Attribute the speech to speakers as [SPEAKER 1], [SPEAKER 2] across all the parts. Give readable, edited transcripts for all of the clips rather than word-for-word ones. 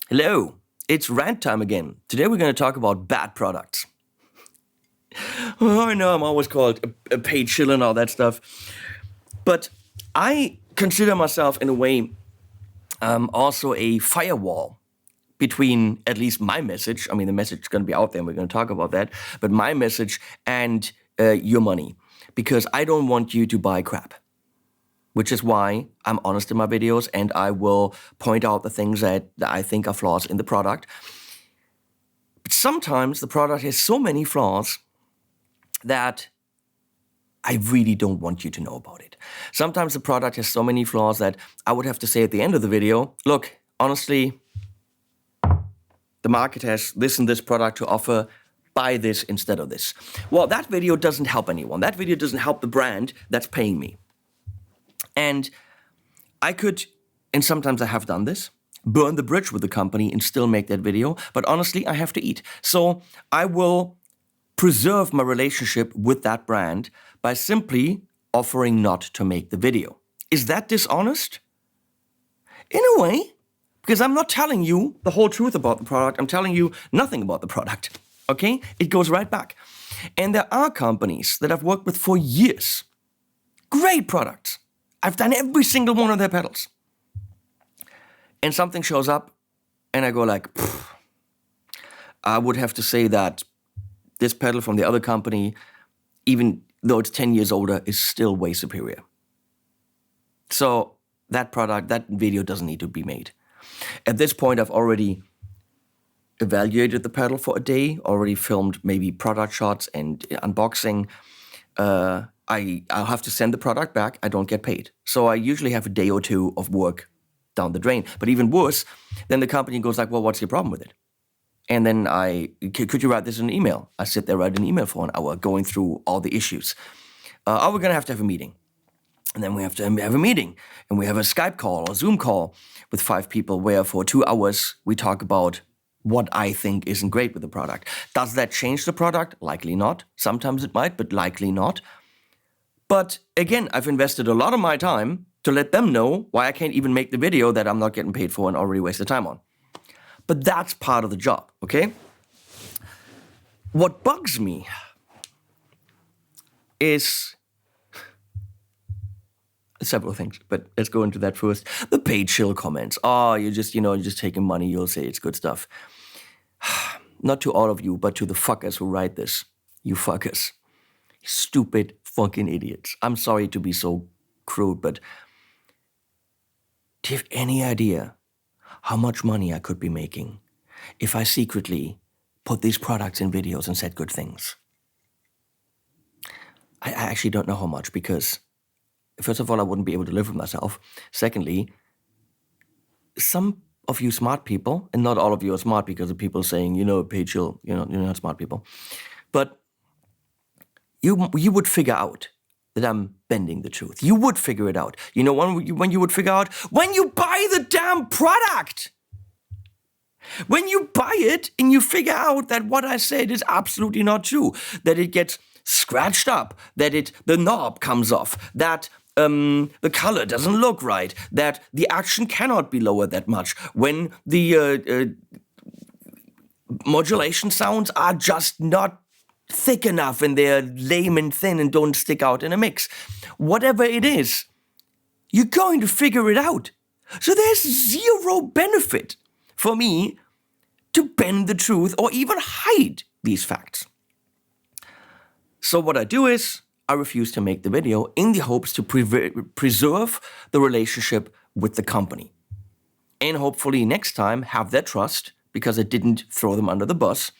[SPEAKER 1] Hello, it's rant time again. Today we're going to talk about bad products. Oh, I know I'm always called a paid shill and all that stuff, but I consider myself in a way also a firewall between at least my message. I mean, the message is going to be out there and we're going to talk about that, but my message and your money, because I don't want you to buy crap. Which is why I'm honest in my videos and I will point out the things that I think are flaws in the product. But sometimes the product has so many flaws that I really don't want you to know about it. Sometimes the product has so many flaws that I would have to say at the end of the video, look, honestly, the market has this and this product to offer, buy this instead of this. Well, that video doesn't help anyone. That video doesn't help the brand that's paying me. And I could, and sometimes I have done this, burn the bridge with the company and still make that video. But honestly, I have to eat. So I will preserve my relationship with that brand by simply offering not to make the video. Is that dishonest? In a way, because I'm not telling you the whole truth about the product. I'm telling you nothing about the product. Okay? It goes right back. And there are companies that I've worked with for years. Great products. I've done every single one of their pedals. And something shows up and I go like, I would have to say that this pedal from the other company, even though it's 10 years older, is still way superior. So that product, that video doesn't need to be made. At this point, I've already evaluated the pedal for a day, already filmed maybe product shots and unboxing. I'll have to send the product back. I don't get paid. So I usually have a day or two of work down the drain. But even worse, then the company goes like, well, what's your problem with it? And then could you write this in an email? I sit there, write an email for an hour, going through all the issues. We're going to have a meeting. And then we have to have a meeting. And we have a Skype call or Zoom call with 5 people where for 2 hours we talk about what I think isn't great with the product. Does that change the product? Likely not. Sometimes it might, but likely not. But again, I've invested a lot of my time to let them know why I can't even make the video that I'm not getting paid for and already wasted time on. But that's part of the job, okay? What bugs me is several things, but let's go into that first. The paid shill comments. Oh, you're just taking money. You'll say it's good stuff. Not to all of you, but to the fuckers who write this. You fuckers. Stupid fucking idiots. I'm sorry to be so crude, but do you have any idea how much money I could be making if I secretly put these products in videos and said good things? I actually don't know how much, because first of all, I wouldn't be able to live with myself. Secondly, some of you smart people, and not all of you are smart because of people saying, paid shill, you're not smart people, but you would figure out that I'm bending the truth. You would figure it out. You know when you would figure out? When you buy the damn product! When you buy it and you figure out that what I said is absolutely not true, that it gets scratched up, that the knob comes off, that the color doesn't look right, that the action cannot be lowered that much, when the modulation sounds are just not thick enough and they're lame and thin and don't stick out in a mix. Whatever it is, you're going to figure it out. So there's zero benefit for me to bend the truth or even hide these facts. So what I do is I refuse to make the video in the hopes to preserve the relationship with the company. And hopefully next time have their trust, because I didn't throw them under the bus,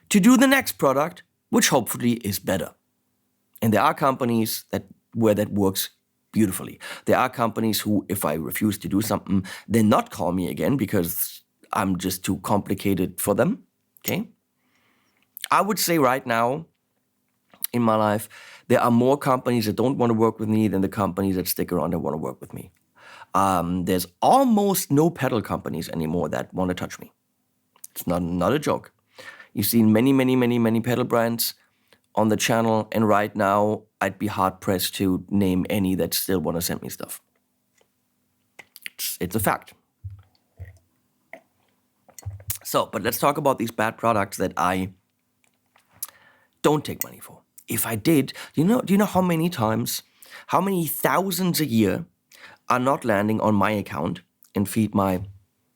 [SPEAKER 1] to do the next product, which hopefully is better. And there are companies where that works beautifully. There are companies who, if I refuse to do something, then not call me again because I'm just too complicated for them, okay? I would say right now, in my life, there are more companies that don't want to work with me than the companies that stick around and want to work with me. There's almost no pedal companies anymore that want to touch me. It's not a joke. You've seen many pedal brands on the channel, and right now I'd be hard-pressed to name any that still want to send me stuff. It's a fact. So, but let's talk about these bad products that I don't take money for. If I did, do you know how many times, how many thousands a year are not landing on my account and feed my,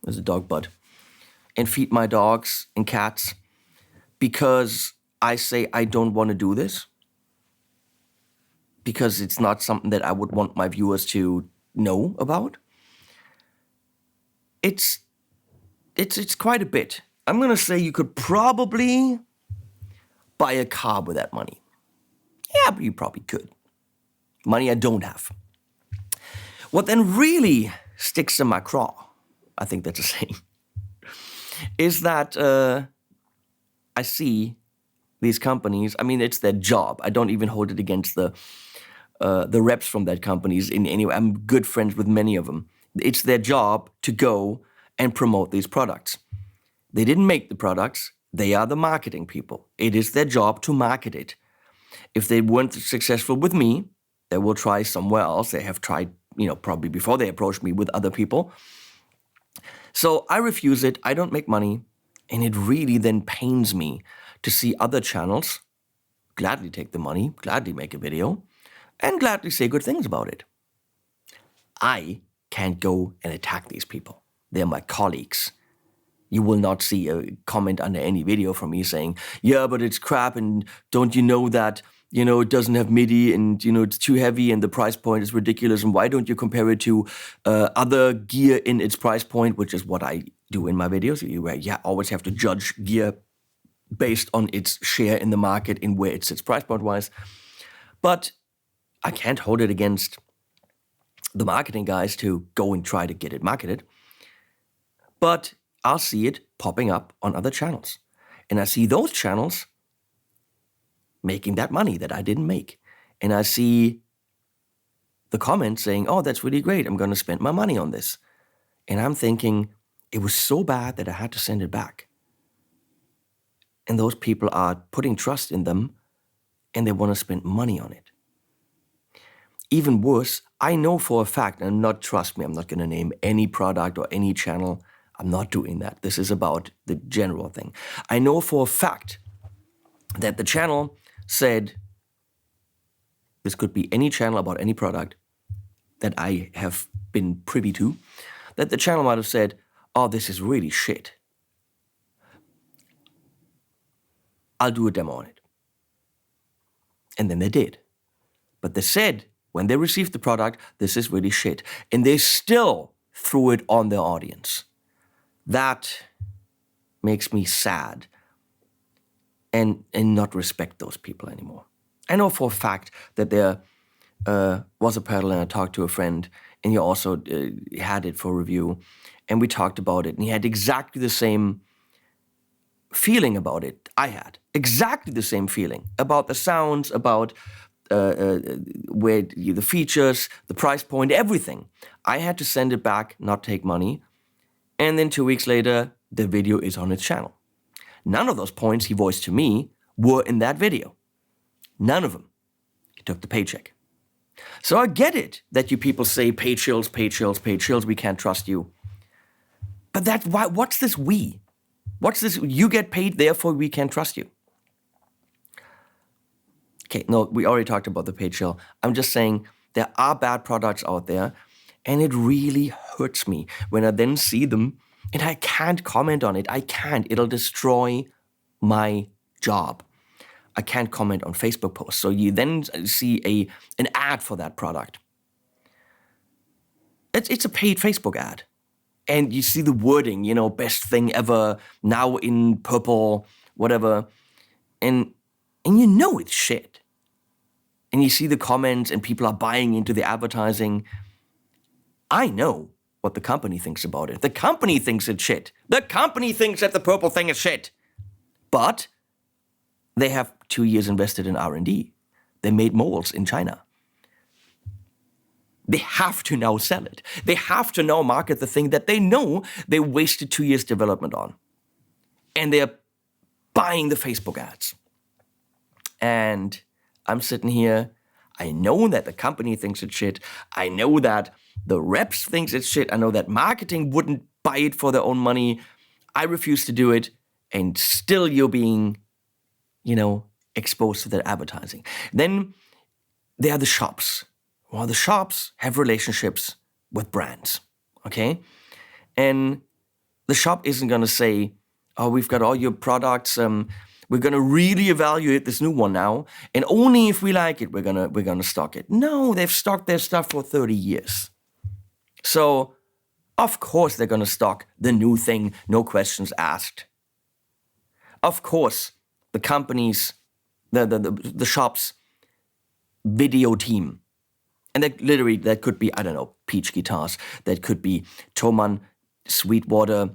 [SPEAKER 1] there's a dog butt, and feed my dogs and cats because I say I don't want to do this? Because it's not something that I would want my viewers to know about? It's quite a bit. I'm going to say you could probably buy a car with that money. Yeah, but you probably could. Money I don't have. What then really sticks in my craw, I think that's a saying, is that I see these companies, I mean, it's their job. I don't even hold it against the reps from that companies in any way. I'm good friends with many of them. It's their job to go and promote these products. They didn't make the products. They are the marketing people. It is their job to market it. If they weren't successful with me, they will try somewhere else. They have tried, probably before they approached me with other people. So I refuse it. I don't make money. And it really then pains me to see other channels gladly take the money, gladly make a video, and gladly say good things about it. I can't go and attack these people. They're my colleagues. You will not see a comment under any video from me saying, yeah, but it's crap, and don't you know that, it doesn't have MIDI, and, it's too heavy, and the price point is ridiculous, and why don't you compare it to other gear in its price point, which is what I do in my videos. You always have to judge gear based on its share in the market and where it sits price point-wise. But I can't hold it against the marketing guys to go and try to get it marketed. But I'll see it popping up on other channels. And I see those channels making that money that I didn't make. And I see the comments saying, oh, that's really great. I'm going to spend my money on this. And I'm thinking, it was so bad that I had to send it back. And those people are putting trust in them and they want to spend money on it. Even worse, I know for a fact, and trust me, I'm not going to name any product or any channel. I'm not doing that. This is about the general thing. I know for a fact that the channel said, this could be any channel about any product that I have been privy to, that the channel might have said, oh, this is really shit. I'll do a demo on it. And then they did. But they said, when they received the product, this is really shit. And they still threw it on their audience. That makes me sad and not respect those people anymore. I know for a fact that there was a pedal, and I talked to a friend, and he also had it for review, and we talked about it, and he had exactly the same feeling about it I had. Exactly the same feeling about the sounds, about where the features, the price point, everything. I had to send it back, not take money, and then 2 weeks later, the video is on its channel. None of those points he voiced to me were in that video. None of them. He took the paycheck. So I get it that you people say paid shills, we can't trust you. But what's this we? What's this? You get paid, therefore we can't trust you. Okay, no, we already talked about the paid shill. I'm just saying there are bad products out there, and it really hurts me when I then see them and I can't comment on it. I can't. It'll destroy my job. I can't comment on Facebook posts. So you then see an ad for that product. It's a paid Facebook ad. And you see the wording, best thing ever, now in purple, whatever. And it's shit. And you see the comments and people are buying into the advertising. I know what the company thinks about it. The company thinks it's shit. The company thinks that the purple thing is shit. But they have 2 years invested in R&D. They made molds in China. They have to now sell it. They have to now market the thing that they know they wasted 2 years development on. And they're buying the Facebook ads. And I'm sitting here. I know that the company thinks it's shit. I know that the reps thinks it's shit. I know that marketing wouldn't buy it for their own money. I refuse to do it, and still you're being, exposed to their advertising. Then there are the shops. Well, the shops have relationships with brands, okay? And the shop isn't going to say, oh, we've got all your products, we're going to really evaluate this new one now, and only if we like it, we're gonna stock it. No, they've stocked their stuff for 30 years. So, of course they're going to stock the new thing, no questions asked. Of course, the companies, the shop's video team, and that could be, I don't know, Peach Guitars, that could be Thomann, Sweetwater,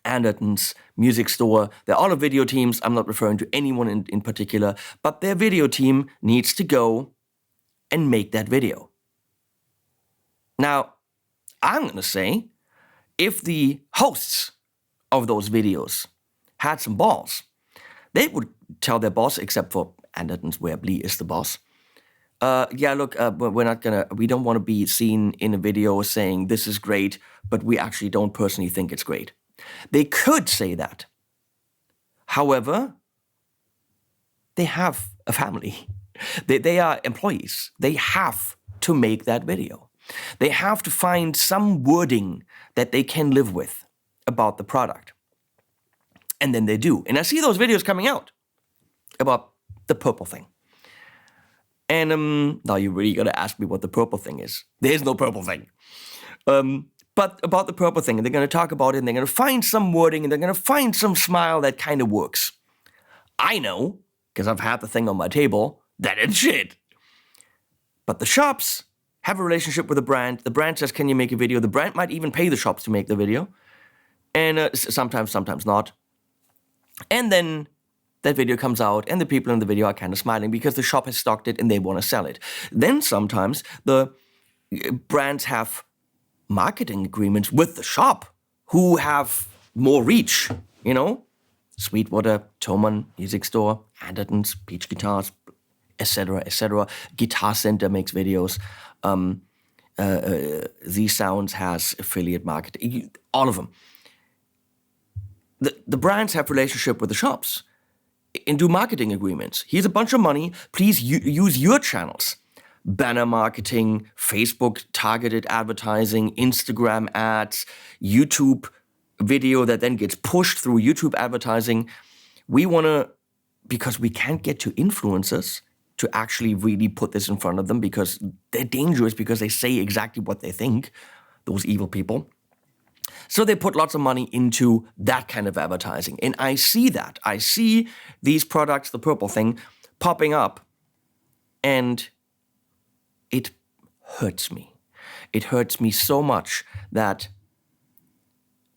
[SPEAKER 1] Anderton's music store. They're all video teams. I'm not referring to anyone in particular, but their video team needs to go and make that video. Now, I'm going to say, if the hosts of those videos had some balls, they would tell their boss, except for Anderton's, where Blee is the boss, we don't want to be seen in a video saying this is great, but we actually don't personally think it's great. They could say that. However, they have a family. They are employees. They have to make that video. They have to find some wording that they can live with about the product. And then they do. And I see those videos coming out about the purple thing. And now you're really going to ask me what the purple thing is. There's no purple thing. But about the purple thing, and they're going to talk about it, and they're going to find some wording, and they're going to find some smile that kind of works. I know, because I've had the thing on my table, that it's shit. But the shops have a relationship with the brand. The brand says, can you make a video? The brand might even pay the shops to make the video. And sometimes not. And then that video comes out, and the people in the video are kind of smiling because the shop has stocked it and they want to sell it. Then sometimes the brands have marketing agreements with the shop who have more reach, Sweetwater, Thomann, music store, Anderton's, Peach Guitars, etc., etc. Guitar Center makes videos. These Sounds has affiliate marketing. All of them. The brands have relationship with the shops and do marketing agreements. Here's a bunch of money. Please use your channels. Banner marketing, Facebook targeted advertising, Instagram ads, YouTube video that then gets pushed through YouTube advertising. We want to, because we can't get to influencers to actually really put this in front of them because they're dangerous because they say exactly what they think, those evil people. So they put lots of money into that kind of advertising. And I see that. I see these products, the purple thing, popping up. And it hurts me. It hurts me so much that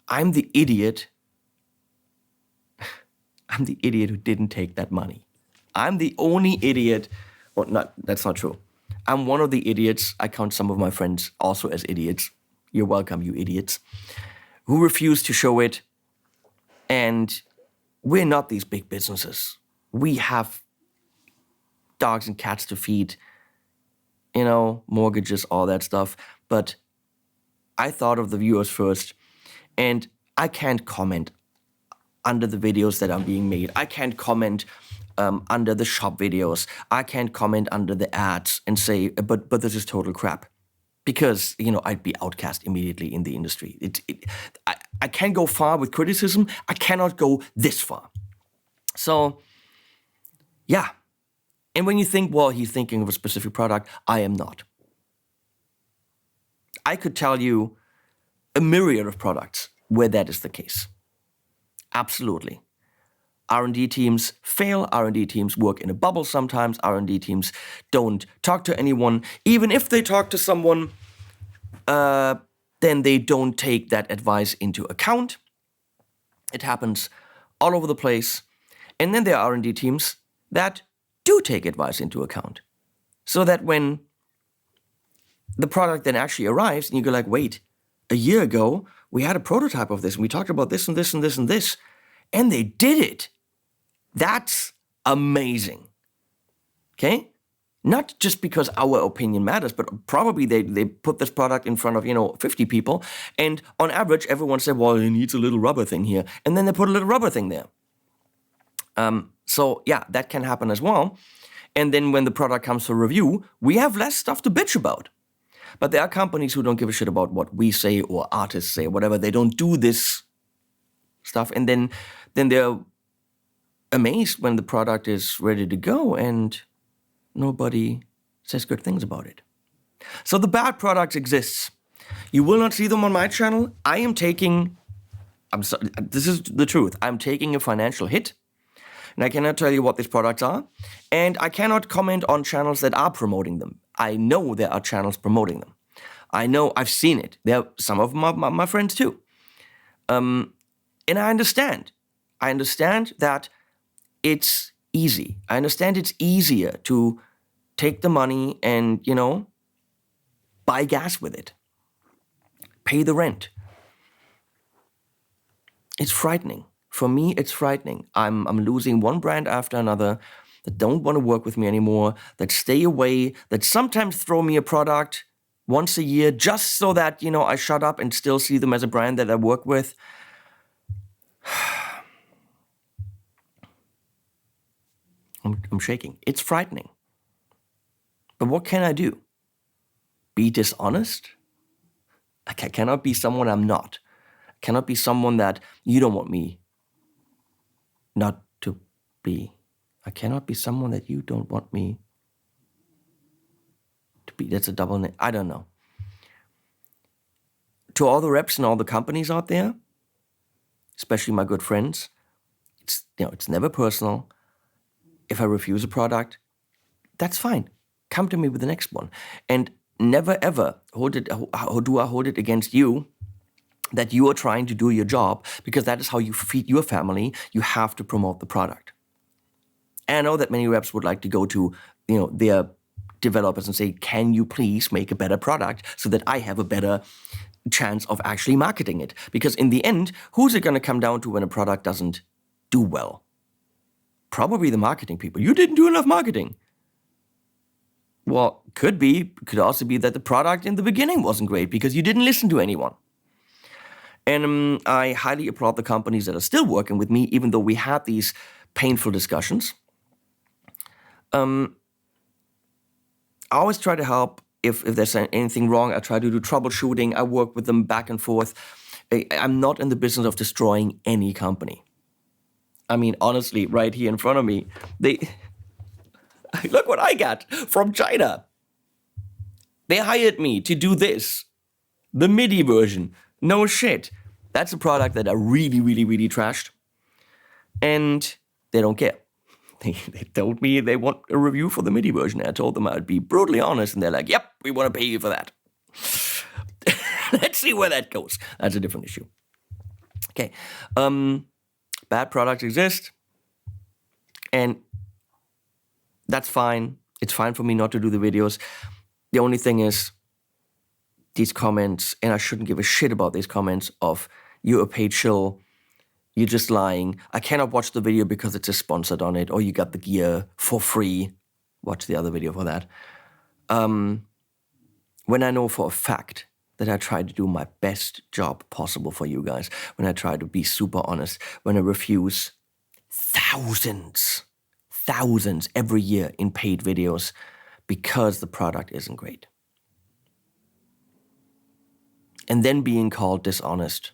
[SPEAKER 1] I'm the idiot. I'm the idiot who didn't take that money. I'm the only idiot. Well, that's not true. I'm one of the idiots. I count some of my friends also as idiots. You're welcome, you idiots. Who refuse to show it. And we're not these big businesses. We have dogs and cats to feed, mortgages, all that stuff. But I thought of the viewers first, and I can't comment under the videos that are being made. I can't comment under the shop videos. I can't comment under the ads and say, but this is total crap. Because, I'd be outcast immediately in the industry. I can't go far with criticism. I cannot go this far. So, yeah. And when you think, well, he's thinking of a specific product, I am not. I could tell you a myriad of products where that is the case. Absolutely. R&D teams fail. R&D teams work in a bubble sometimes. R&D teams don't talk to anyone. Even if they talk to someone, then they don't take that advice into account. It happens all over the place. And then there are R&D teams that do take advice into account. So that when the product then actually arrives and you go like, wait, a year ago, we had a prototype of this and we talked about this and this and this and this, and they did it. That's amazing. Okay? Not just because our opinion matters, but probably they put this product in front of, 50 people. And on average, everyone said, well, it needs a little rubber thing here. And then they put a little rubber thing there. So yeah, that can happen as well. And then when the product comes for review, we have less stuff to bitch about. But there are companies who don't give a shit about what we say or artists say, whatever. They don't do this stuff. And then they're amazed when the product is ready to go and nobody says good things about it. So the bad products exist. You will not see them on my channel. This is the truth. I'm taking a financial hit. And I cannot tell you what these products are. And I cannot comment on channels that are promoting them. I know there are channels promoting them. I know, I've seen it. There are some of my friends too. And I understand. I understand that it's easy. I understand it's easier to take the money and, buy gas with it. Pay the rent. It's frightening. For me, it's frightening. I'm losing one brand after another that don't want to work with me anymore, that stay away, that sometimes throw me a product once a year just so that, I shut up and still see them as a brand that I work with. I'm shaking. It's frightening. But what can I do? Be dishonest? I cannot be someone I'm not. I cannot be someone that you don't want me not to be. I cannot be someone that you don't want me to be. That's a double name. I don't know. To all the reps and all the companies out there, especially my good friends, it's never personal. If I refuse a product, that's fine. Come to me with the next one. And never ever do I hold it against you that you are trying to do your job, because that is how you feed your family. You have to promote the product. And I know that many reps would like to go to, their developers and say, can you please make a better product so that I have a better chance of actually marketing it? Because in the end, who's it going to come down to when a product doesn't do well? Probably the marketing people. You didn't do enough marketing. Well, could also be that the product in the beginning wasn't great because you didn't listen to anyone. And I highly applaud the companies that are still working with me, even though we had these painful discussions. I always try to help. If there's anything wrong, I try to do troubleshooting. I work with them back and forth. I'm not in the business of destroying any company. I mean, honestly, right here in front of me, look what I got from China. They hired me to do this, the MIDI version. No shit. That's a product that I really, really, really trashed. And they don't care. They told me they want a review for the MIDI version. I told them I'd be brutally honest. And they're like, yep, we want to pay you for that. Let's see where that goes. That's a different issue. Okay. Bad products exist. And that's fine. It's fine for me not to do the videos. The only thing is these comments, and I shouldn't give a shit about these comments of, you're a paid shill, you're just lying, I cannot watch the video because it's sponsored on it, or you got the gear for free. Watch the other video for that. When I know for a fact that I try to do my best job possible for you guys, when I try to be super honest, when I refuse thousands every year in paid videos because the product isn't great. And then being called dishonest.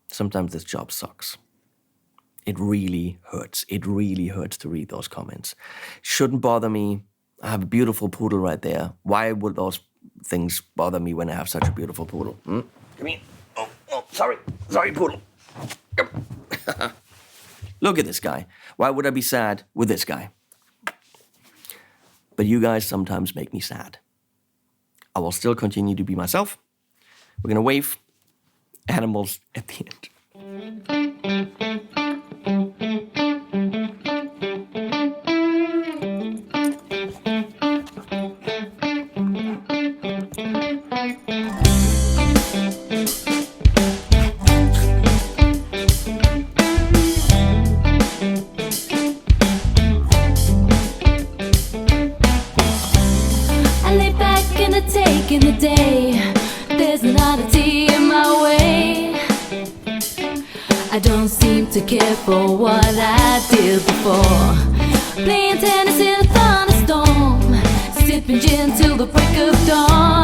[SPEAKER 1] Sometimes this job sucks. It really hurts. It really hurts to read those comments. Shouldn't bother me. I have a beautiful poodle right there. Why would those things bother me when I have such a beautiful poodle? Come here. Oh, sorry. Sorry, poodle. Look at this guy. Why would I be sad with this guy? But you guys sometimes make me sad. I will still continue to be myself. We're going to wave animals at the end.
[SPEAKER 2] seem to care for what I did before. Playing tennis in a thunderstorm, sipping gin till the break of dawn.